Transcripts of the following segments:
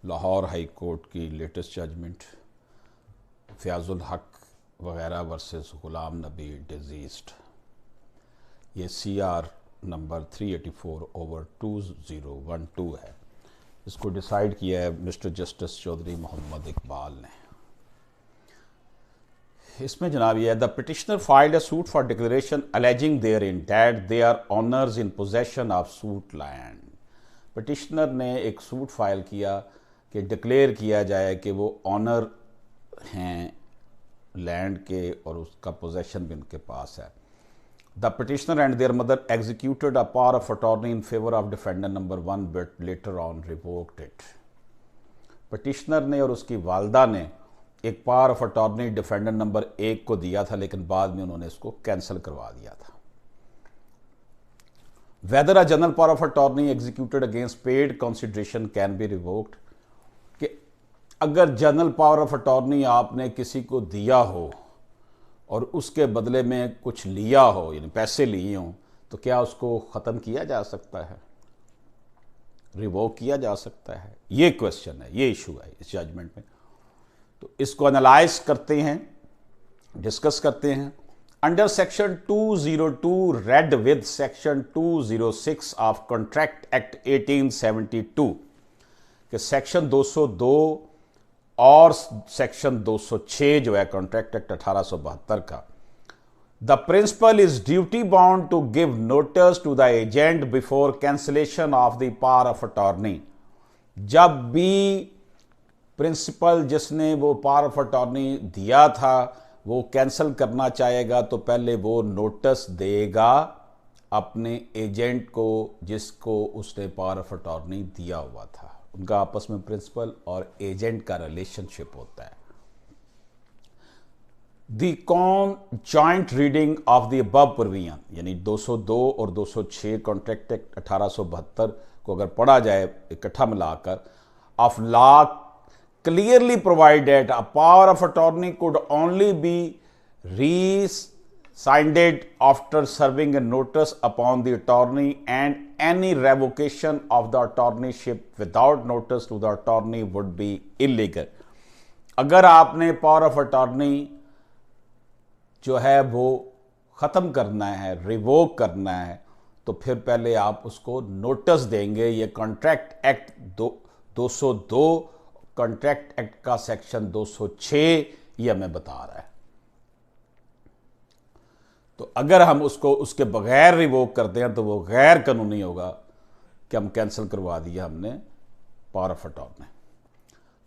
Lahore high court की latest judgement फ़याज़ुल हक वग़ैरह वर्सेस ग़ुलाम नबी डिजीज़्ड, ये CR नंबर 384/2012 है। इसको डिसाइड किया है मिस्टर जस्टिस चौधरी मोहम्मद इकबाल ने। इसमें जनाब ये है, the petitioner filed a suit for declaration alleging there in that they are owners in possession of suit land. Petitioner ने एक सूट फाइल किया कि डिक्लेयर किया जाए कि वो ऑनर हैं लैंड के और उसका पोजेशन भी उनके पास है। The petitioner and there mother executed a power of attorney in favour of defendant number 1 but later on revoked it. Petitioner ने और उसकी वालदा ने एक power of attorney defendant number 1 को दिया था, लेकिन बाद में उन्होंने इसको कैंसिल करवा दिया था। Weather a general power of attorney executed against paid consideration can be revoked, कि अगर जनरल पावर ऑफ अटॉर्नी आपने किसी को दिया हो और उसके बदले में कुछ लिया हो, यानी पैसे लिए हों, तो क्या उसको ख़त्म किया जा सकता है, रिवोक किया जा सकता है? ये क्वेश्चन है, ये इशू है इस जजमेंट में। तो इसको एनालाइज करते हैं, डिस्कस करते हैं। Under section 202 read with section 206 of contract act 1872 के सेक्शन 202 और सेक्शन 206 जो है कॉन्ट्रैक्ट एक्ट 1872 का, the principal is duty bound to give notice to the agent before cancellation of the power of attorney. जब भी principal जिसने वो power of attorney दिया था वो कैंसिल करना चाहेगा तो पहले वो नोटिस देगा अपने एजेंट को जिसको उसने पावर ऑफ अटॉर्नी दिया हुआ था। उनका आपस में प्रिंसिपल और एजेंट का रिलेशनशिप होता है। The joint reading of the above provision, यानी 202 और 206 कॉन्ट्रैक्ट एक्ट 1872 को अगर पढ़ा जाए इकट्ठा मिलाकर, of law clearly provide that a power of attorney could only be rescinded after serving a notice upon the attorney, and any revocation of the attorneyship without notice to the attorney would be illegal। अगर आपने power of attorney जो है वो ख़त्म करना है, revoke करना है, तो फिर पहले आप उसको नोटिस देंगे। ये कॉन्ट्रैक्ट एक्ट 202 कॉन्ट्रैक्ट एक्ट का सेक्शन 206 ये हमें बता रहा है। तो अगर हम उसको उसके बगैर रिवोक करते हैं तो वो गैर कानूनी होगा कि हम कैंसिल करवा दिया हमने power of attorney.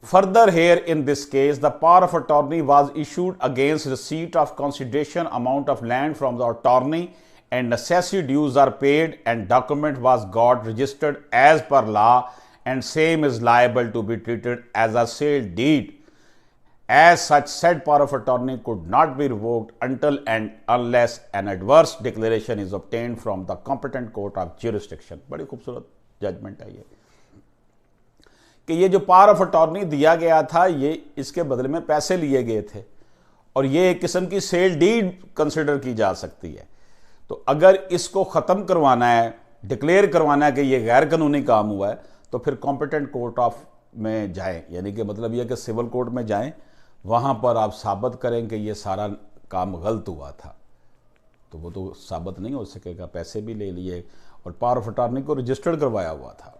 Further here in this case the power of attorney was issued against receipt of consideration amount of land from the attorney and necessary dues are paid and document was got registered as per law and same is liable to be treated as a sale deed. As such, said power of attorney could not be revoked until and unless an adverse declaration is obtained from the competent court of jurisdiction। बड़ी खूबसूरत judgement है ये कि ये जो power of attorney दिया गया था ये इसके बदले में पैसे लिए गए थे और ये एक किस्म की सेल डीड कंसिडर की जा सकती है। तो अगर इसको ख़त्म करवाना है, डिक्लेयर करवाना है कि ये गैर कानूनी काम हुआ है, तो फिर कॉम्पिटेंट कोर्ट ऑफ में जाएं, यानी कि मतलब यह कि सिविल कोर्ट में जाएं, वहाँ पर आप साबित करें कि ये सारा काम गलत हुआ था। तो वो तो साबित नहीं हो सकेगा, पैसे भी ले लिए और पावर ऑफ अटॉर्नी को रजिस्टर्ड करवाया हुआ था।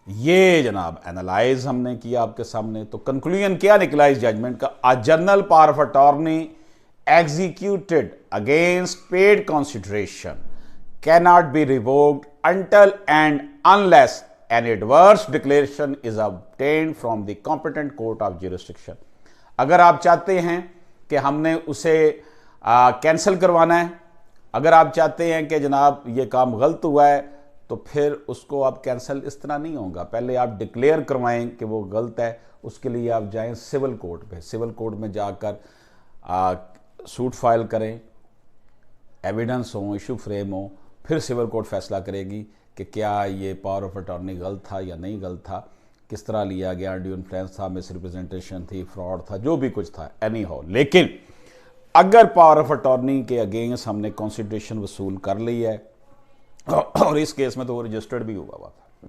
ये जनाब एनालाइज हमने किया आपके सामने। तो कंक्लूजन क्या निकला इस जजमेंट का? A general power of attorney executed against paid consideration cannot be revoked until and unless an adverse declaration is obtained from the competent court of jurisdiction। अगर आप चाहते हैं कि हमने उसे कैंसिल करवाना है, अगर आप चाहते हैं कि जनाब ये काम गलत हुआ है, तो फिर उसको आप कैंसिल इस तरह नहीं होगा। पहले आप डिक्लेयर करवाएं कि वो गलत है, उसके लिए आप जाएं सिविल कोर्ट पे, सिविल कोर्ट में जाकर सूट फाइल करें, एविडेंस हो, इशू फ्रेम हो, फिर सिविल कोर्ट फैसला करेगी कि क्या ये पावर ऑफ अटॉर्नी गलत था या नहीं गलत था, किस तरह लिया गया, ड्यू इन्फ्लुएंस था, मिस रिप्रेजेंटेशन थी, फ्रॉड था, जो भी कुछ था, एनी हो। लेकिन अगर पावर ऑफ अटॉर्नी के अगेंस्ट हमने कंसिडरेशन वसूल कर ली है और इस केस में तो वो रजिस्टर्ड भी हुआ था,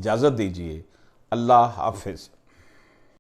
इजाज़त दीजिए। अल्लाह हाफिज़।